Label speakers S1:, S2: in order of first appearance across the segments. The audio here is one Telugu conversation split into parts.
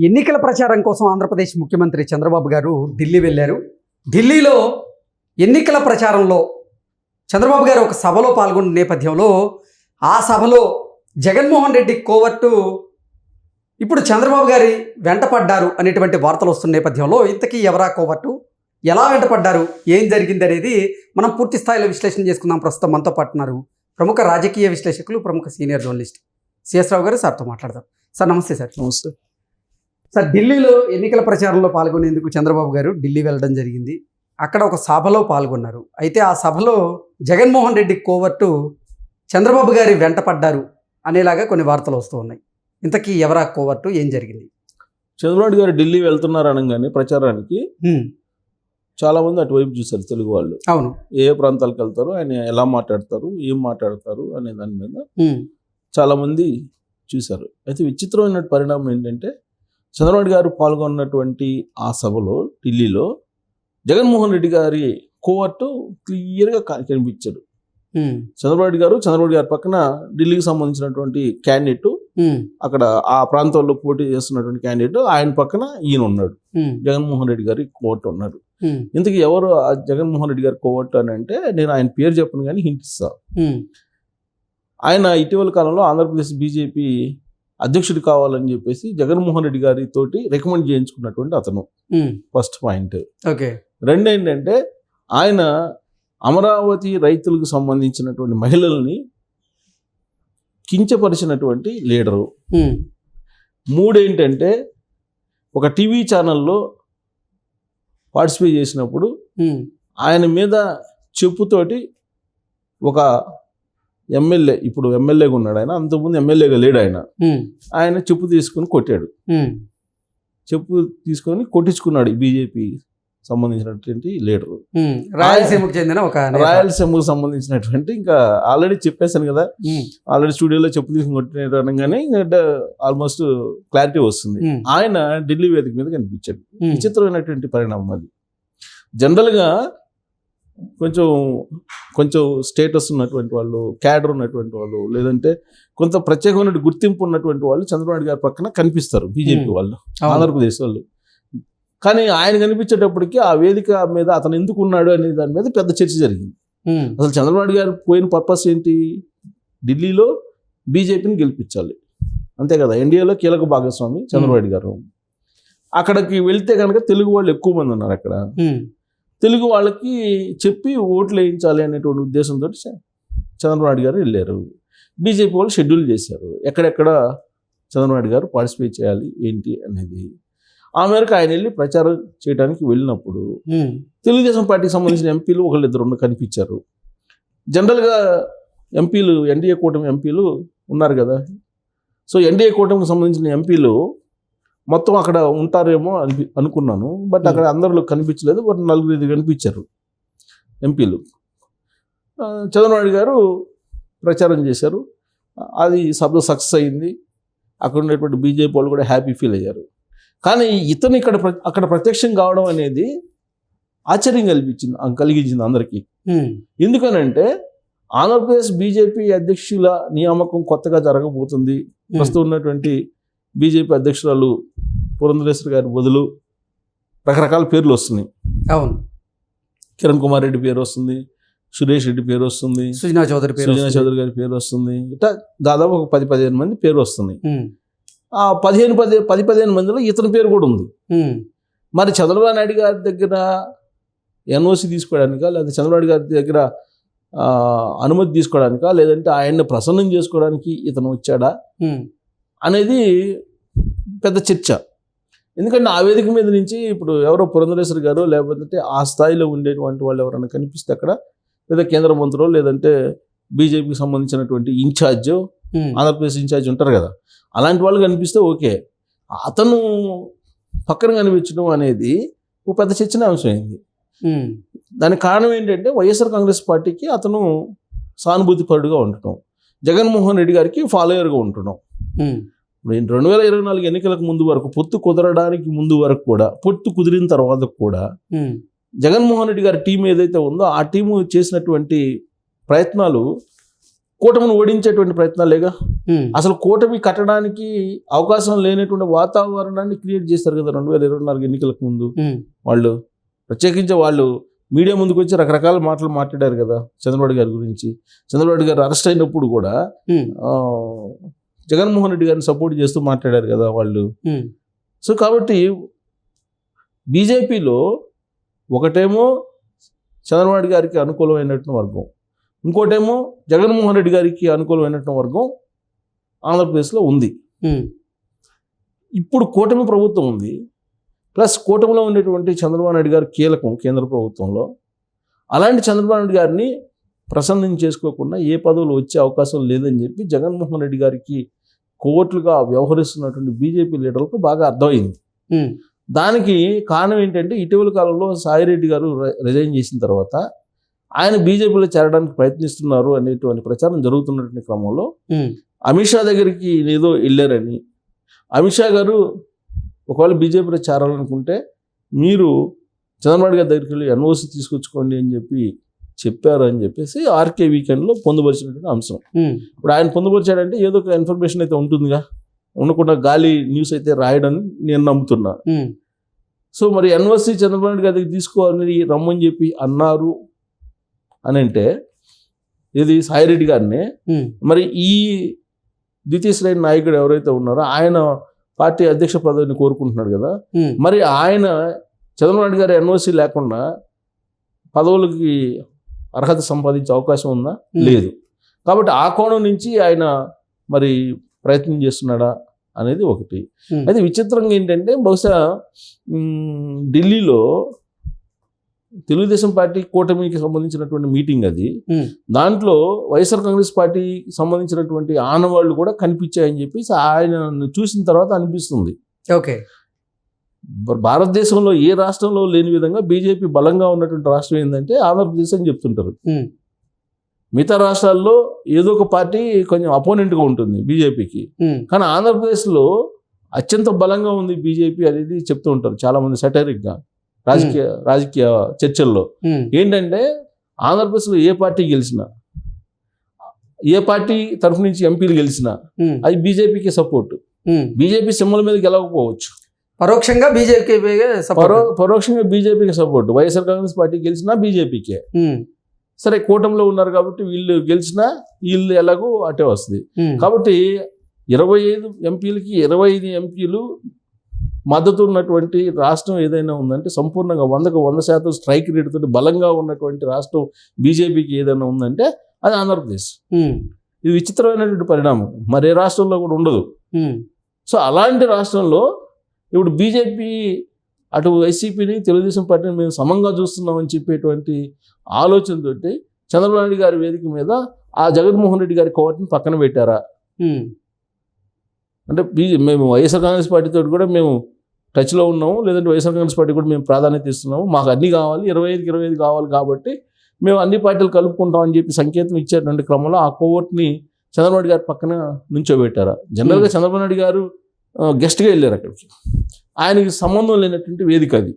S1: ఎన్నికల ప్రచారం కోసం ఆంధ్రప్రదేశ్ ముఖ్యమంత్రి చంద్రబాబు గారు ఢిల్లీ వెళ్ళారు. ఢిల్లీలో ఎన్నికల ప్రచారంలో చంద్రబాబు గారు ఒక సభలో పాల్గొన్న నేపథ్యంలో ఆ సభలో జగన్మోహన్ రెడ్డి కోవర్టు ఇప్పుడు చంద్రబాబు గారి వెంటపడ్డారు అనేటువంటి వార్తలు వస్తున్న నేపథ్యంలో ఇంతకీ ఎవరా కోవర్టు, ఎలా వెంటపడ్డారు, ఏం జరిగింది అనేది మనం పూర్తి స్థాయిలో విశ్లేషణ చేసుకుందాం. ప్రస్తుతం మనతో పాటున్నారు ప్రముఖ రాజకీయ విశ్లేషకులు, ప్రముఖ సీనియర్ జర్నలిస్ట్ సిఎస్ రావు గారు. సార్తో మాట్లాడదాం. సార్ నమస్తే. సార్
S2: నమస్తే.
S1: సార్, ఢిల్లీలో ఎన్నికల ప్రచారంలో పాల్గొనేందుకు చంద్రబాబు గారు ఢిల్లీ వెళ్ళడం జరిగింది. అక్కడ ఒక సభలో పాల్గొన్నారు. అయితే ఆ సభలో జగన్మోహన్ రెడ్డి కోవర్టు చంద్రబాబు గారి వెంటపడ్డారు అనేలాగా కొన్ని వార్తలు వస్తూ ఉన్నాయి. ఇంతకీ ఎవరా కోవర్టు, ఏం జరిగింది?
S2: చంద్రబాబు గారు ఢిల్లీ వెళ్తున్నారు అనగానే ప్రచారానికి చాలా మంది అటువైపు చూశారు తెలుగు వాళ్ళు.
S1: అవును.
S2: ఏ ప్రాంతాలకు వెళ్తారు, ఆయన ఎలా మాట్లాడతారు, ఏం మాట్లాడతారు అనే దాని మీద చాలా మంది చూశారు. అయితే విచిత్రమైన పరిణామం ఏంటంటే చంద్రబాబు గారు పాల్గొన్నటువంటి ఆ సభలో ఢిల్లీలో జగన్మోహన్ రెడ్డి గారి కోవర్టు క్లియర్గా కనిపించారు. చంద్రబాబు గారి పక్కన ఢిల్లీకి సంబంధించినటువంటి క్యాండిడేట్, అక్కడ ఆ ప్రాంతంలో పోటీ చేస్తున్నటువంటి క్యాండిడేట్, ఆయన పక్కన ఈయన ఉన్నాడు, జగన్మోహన్ రెడ్డి గారి కోవర్టు ఉన్నాడు. ఇంతకీ ఎవరు ఆ జగన్మోహన్ రెడ్డి గారి కోవర్టు అని అంటే, నేను ఆయన పేరు చెప్పను కానీ హింట్ ఇస్తా. ఆయన ఇటీవల కాలంలో ఆంధ్రప్రదేశ్ బీజేపీ అధ్యక్షుడు కావాలని చెప్పేసి జగన్మోహన్ రెడ్డి గారి తోటి రికమెండ్ చేయించుకున్నటువంటి అతను. First point.
S1: ఓకే.
S2: రెండు ఏంటంటే, ఆయన అమరావతి రైతులకు సంబంధించినటువంటి మహిళల్ని కించపరిచినటువంటి లీడరు. మూడేంటంటే, ఒక టీవీ ఛానల్లో పార్టిసిపేట్ చేసినప్పుడు ఆయన మీద చెప్పుతోటి ఒక ఎమ్మెల్యే, ఇప్పుడు ఎమ్మెల్యేగా ఉన్నాడు ఆయన, అంతకుముందు ఎమ్మెల్యేగా లేడు ఆయన చెప్పు తీసుకుని కొట్టాడు. చెప్పు తీసుకొని కొట్టించుకున్నాడు బీజేపీ సంబంధించినటువంటి లీడరు,
S1: రాయలసీమకు చెందిన ఒక
S2: రాయలసీమకు సంబంధించినటువంటి. ఇంకా ఆల్రెడీ చెప్పేశాను కదా, ఆల్రెడీ స్టూడియోలో చెప్పు తీసుకుని కొట్టిన అనగానే ఆల్మోస్ట్ క్లారిటీ వస్తుంది. ఆయన ఢిల్లీ వేదిక మీద కనిపించాడు. విచిత్రమైనటువంటి పరిణామం అది. జనరల్గా కొంచెం స్టేటస్ ఉన్నటువంటి వాళ్ళు, క్యాడర్ ఉన్నటువంటి వాళ్ళు, లేదంటే కొంత ప్రత్యేకమైన గుర్తింపు ఉన్నటువంటి వాళ్ళు చంద్రబాబు గారి పక్కన కనిపిస్తారు బీజేపీ వాళ్ళు, ఆంధ్రప్రదేశ్ వాళ్ళు. కానీ ఆయన కనిపించేటప్పటికి ఆ వేదిక మీద అతను ఎందుకు ఉన్నాడు అనే దాని మీద పెద్ద చర్చ జరిగింది. అసలు చంద్రబాబు గారు పోయిన పర్పస్ ఏంటి? ఢిల్లీలో బీజేపీని గెలిపించాలి, అంతే కదా. ఎన్డీఏలో కీలక భాగస్వామి చంద్రబాబు గారు. అక్కడికి వెళ్తే కనుక తెలుగు వాళ్ళు ఎక్కువ మంది ఉన్నారు అక్కడ, తెలుగు వాళ్ళకి చెప్పి ఓట్లు వేయించాలి అనేటువంటి ఉద్దేశంతో చంద్రబాబు గారు వెళ్ళారు. బీజేపీ వాళ్ళు షెడ్యూల్ చేశారు ఎక్కడెక్కడ చంద్రబాబు గారు పార్టిసిపేట్ చేయాలి ఏంటి అనేది. ఆ మేరకు ఆయన వెళ్ళి ప్రచారం చేయడానికి వెళ్ళినప్పుడు తెలుగుదేశం పార్టీకి సంబంధించిన ఎంపీలు ఒకళ్ళిద్దరు కనిపించారు. జనరల్గా ఎంపీలు, ఎన్డీఏ కూటమి ఎంపీలు ఉన్నారు కదా, సో ఎన్డీఏ కూటమికి సంబంధించిన ఎంపీలు మొత్తం అక్కడ ఉంటారేమో అనుకున్నాను. బట్ అక్కడ అందరిలో కనిపించలేదు. బట్ 4-5 కనిపించారు ఎంపీలు. చంద్రబాబు గారు ప్రచారం చేశారు. అది సభ సక్సెస్ అయింది. అక్కడ ఉన్నటువంటి బీజేపీ వాళ్ళు కూడా హ్యాపీ ఫీల్ అయ్యారు. కానీ ఇతను అక్కడ ప్రత్యక్షం కావడం అనేది ఆశ్చర్యం కలిగించింది అందరికీ. ఎందుకనంటే, ఆంధ్రప్రదేశ్ బీజేపీ అధ్యక్షుల నియామకం కొత్తగా జరగబోతుంది. ప్రస్తుతం ఉన్నటువంటి బీజేపీ అధ్యక్షురాలు పురంధరేశ్వరి గారి బదులు రకరకాల పేర్లు వస్తున్నాయి.
S1: అవును.
S2: కిరణ్ కుమార్ రెడ్డి పేరు వస్తుంది, సురేష్ రెడ్డి పేరు వస్తుంది, సుజనా చౌదరి గారి పేరు వస్తుంది. ఇట్లా దాదాపు ఒక 10-15 మంది పేరు వస్తున్నాయి. ఆ 10-15 మందిలో ఇతని పేరు కూడా ఉంది. మరి చంద్రబాబు నాయుడు గారి దగ్గర ఎన్ఓసి తీసుకోవడానికా, లేదా చంద్రబాబు గారి దగ్గర అనుమతి తీసుకోవడానికా, లేదంటే ఆయన్ని ప్రసన్నం చేసుకోవడానికి ఇతను వచ్చాడా అనేది పెద్ద చర్చ. ఎందుకంటే ఆ వేదిక మీద నుంచి ఇప్పుడు ఎవరో పురంధరేశ్వరి గారు, లేకపోతే ఆ స్థాయిలో ఉండేటువంటి వాళ్ళు ఎవరైనా కనిపిస్తే అక్కడ, లేదా కేంద్ర మంత్రులు, లేదంటే బీజేపీకి సంబంధించినటువంటి ఇన్ఛార్జ్, ఆంధ్రప్రదేశ్ ఇన్ఛార్జ్ ఉంటారు కదా, అలాంటి వాళ్ళు కనిపిస్తే ఓకే. అతను పక్కన కనిపించడం అనేది ఒక పెద్ద చర్చనీయాంశం అయింది. దానికి కారణం ఏంటంటే, వైఎస్ఆర్ కాంగ్రెస్ పార్టీకి అతను సానుభూతిపరుడుగా ఉండటం, జగన్మోహన్ రెడ్డి గారికి ఫాలోయర్గా ఉండటం. 2024 ఎన్నికలకు ముందు వరకు, పొత్తు కుదరడానికి ముందు వరకు కూడా, పొత్తు కుదిరిన తర్వాత కూడా జగన్మోహన్ రెడ్డి గారి టీం ఏదైతే ఉందో ఆ టీము చేసినటువంటి ప్రయత్నాలు కూటమిని ఓడించేటువంటి ప్రయత్నాలేగా. అసలు కూటమి కట్టడానికి అవకాశం లేనటువంటి వాతావరణాన్ని క్రియేట్ చేశారు కదా 2024 ఎన్నికలకు ముందు. వాళ్ళు ప్రత్యేకించి వాళ్ళు మీడియా ముందుకు వచ్చి రకరకాల మాటలు మాట్లాడారు కదా చంద్రబాబు గారి గురించి. చంద్రబాబు గారు అరెస్ట్ అయినప్పుడు కూడా జగన్మోహన్ రెడ్డి గారిని సపోర్ట్ చేస్తూ మాట్లాడారు కదా వాళ్ళు. సో కాబట్టి బీజేపీలో ఒకటేమో చంద్రబాబు గారికి అనుకూలమైనటువంటి వర్గం, ఇంకోటేమో జగన్మోహన్ రెడ్డి గారికి అనుకూలమైనటువంటి వర్గం ఆంధ్రప్రదేశ్లో ఉంది. ఇప్పుడు కూటమి ప్రభుత్వం ఉంది, ప్లస్ కూటమిలో ఉండేటువంటి చంద్రబాబు నాయుడు గారు కీలకం కేంద్ర ప్రభుత్వంలో. అలాంటి చంద్రబాబు నాయుడు గారిని ప్రసన్నం చేసుకోకుండా ఏ పదవులు వచ్చే అవకాశం లేదని చెప్పి జగన్మోహన్ రెడ్డి గారికి కోట్లుగా వ్యవహరిస్తున్నటువంటి బీజేపీ లీడర్లకు బాగా అర్థమైంది. దానికి కారణం ఏంటంటే ఇటీవల కాలంలో సాయిరెడ్డి గారు రిజైన్ చేసిన తర్వాత ఆయన బీజేపీలో చేరడానికి ప్రయత్నిస్తున్నారు అనేటువంటి ప్రచారం జరుగుతున్నటువంటి క్రమంలో అమిత్ షా దగ్గరికి ఏదో వెళ్ళారని, అమిత్ షా గారు ఒకవేళ బీజేపీలో చేరాలనుకుంటే మీరు చంద్రబాబు గారి దగ్గరికి వెళ్ళి ఎన్ఓసి తీసుకొచ్చుకోండి అని చెప్పి చెప్పారు అని చెప్పేసి ఆర్కే వీకెండ్లో పొందుపరిచినటువంటి అంశం. ఇప్పుడు ఆయన పొందుపరిచాడంటే ఏదో ఒక ఇన్ఫర్మేషన్ అయితే ఉంటుందిగా, ఉండకుండా గాలి న్యూస్ అయితే రాయడని నేను నమ్ముతున్నా. సో మరి ఎన్ఓసి చంద్రబాబు గారి దగ్గరికి తీసుకోవాలని రమ్మని చెప్పి అన్నారు అని అంటే ఇది సాయిరెడ్డి గారినే. మరి ఈ ద్వితీయ శ్రేణి నాయకుడు ఎవరైతే ఉన్నారో ఆయన పార్టీ అధ్యక్ష పదవిని కోరుకుంటున్నాడు కదా, మరి ఆయన చంద్రబాబు గారి ఎన్ఓసి లేకుండా పదవులకి అర్హత సంపాదించే అవకాశం ఉందా? లేదు. కాబట్టి ఆ కోణం నుంచి ఆయన మరి ప్రయత్నం చేస్తున్నాడా అనేది ఒకటి. అయితే విచిత్రంగా ఏంటంటే బహుశా ఢిల్లీలో తెలుగుదేశం పార్టీ కూటమికి సంబంధించినటువంటి మీటింగ్ అది, దాంట్లో వైఎస్ఆర్ కాంగ్రెస్ పార్టీకి సంబంధించినటువంటి ఆనవాళ్లు కూడా కనిపించాయని చెప్పేసి ఆయన చూసిన తర్వాత అనిపిస్తుంది.
S1: ఓకే,
S2: భారతదేశంలో ఏ రాష్ట్రంలో లేని విధంగా బీజేపీ బలంగా ఉన్నటువంటి రాష్ట్రం ఏంటంటే ఆంధ్రప్రదేశ్ అని చెప్తుంటారు. మిగతా రాష్ట్రాల్లో ఏదో ఒక పార్టీ కొంచెం అపోనెంట్గా ఉంటుంది బీజేపీకి, కానీ ఆంధ్రప్రదేశ్లో అత్యంత బలంగా ఉంది బీజేపీ అనేది చెప్తూ ఉంటారు చాలా మంది సెటరిక్గా రాజకీయ చర్చల్లో. ఏంటంటే ఆంధ్రప్రదేశ్లో ఏ పార్టీ గెలిచినా, ఏ పార్టీ తరఫు నుంచి ఎంపీలు గెలిచినా అది బీజేపీకి సపోర్ట్. బీజేపీ సింబల్ మీద గెలవకపోవచ్చు,
S1: పరోక్షంగా
S2: బీజేపీకి సపోర్ట్. వైఎస్ఆర్ కాంగ్రెస్ పార్టీ గెలిచినా బీజేపీకే. సరే కూటమిలో ఉన్నారు కాబట్టి వీళ్ళు గెలిచినా వీళ్ళు ఎలాగో అటే వస్తుంది. కాబట్టి 25 ఎంపీలకి 25 ఎంపీలు మద్దతు ఉన్నటువంటి రాష్ట్రం ఏదైనా ఉందంటే సంపూర్ణంగా 100% స్ట్రైక్ రేట్ తోటి బలంగా ఉన్నటువంటి రాష్ట్రం బీజేపీకి ఏదైనా ఉందంటే అది ఆంధ్రప్రదేశ్. ఇది విచిత్రమైనటువంటి పరిణామం, మరే రాష్ట్రంలో కూడా ఉండదు. సో అలాంటి రాష్ట్రంలో ఇప్పుడు బీజేపీ అటు వైసీపీని తెలుగుదేశం పార్టీని మేము సమంగా చూస్తున్నామని చెప్పేటువంటి ఆలోచనతోటి చంద్రబాబు నాయుడు గారి వేదిక మీద ఆ జగన్మోహన్ రెడ్డి గారి కోవటిని పక్కన పెట్టారా అంటే మేము వైఎస్ఆర్ కాంగ్రెస్ పార్టీతో కూడా మేము టచ్లో ఉన్నాము, లేదంటే వైఎస్ఆర్ కాంగ్రెస్ పార్టీ కూడా మేము ప్రాధాన్యత ఇస్తున్నాము, మాకు అన్నీ కావాలి, 25కి 25 కావాలి కాబట్టి మేము అన్ని పార్టీలు కలుపుకుంటామని చెప్పి సంకేతం ఇచ్చేటువంటి క్రమంలో ఆ కోవటిని చంద్రబాబు గారి పక్కన నుంచోబెట్టారా. జనరల్గా చంద్రబాబు నాయుడు గారు గెస్ట్గా వెళ్ళారు అక్కడికి, ఆయనకి సంబంధం లేనటువంటి వేదిక అది,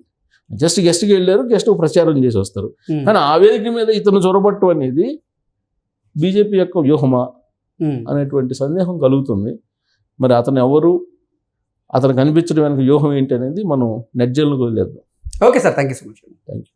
S2: జస్ట్ గెస్ట్గా వెళ్ళారు, గెస్ట్ ప్రచారం చేసి వస్తారు. కానీ ఆ వేదిక మీద ఇతను చొరబట్టు అనేది బీజేపీ యొక్క వ్యూహమా అనేటువంటి సందేహం కలుగుతుంది. మరి అతను ఎవరు, అతను కనిపించడం వెనక వ్యూహం ఏంటి అనేది మనం నెట్ జైల్లోకి వదిలేద్దాం.
S1: Okay sir, thank you so much.
S2: Thank you.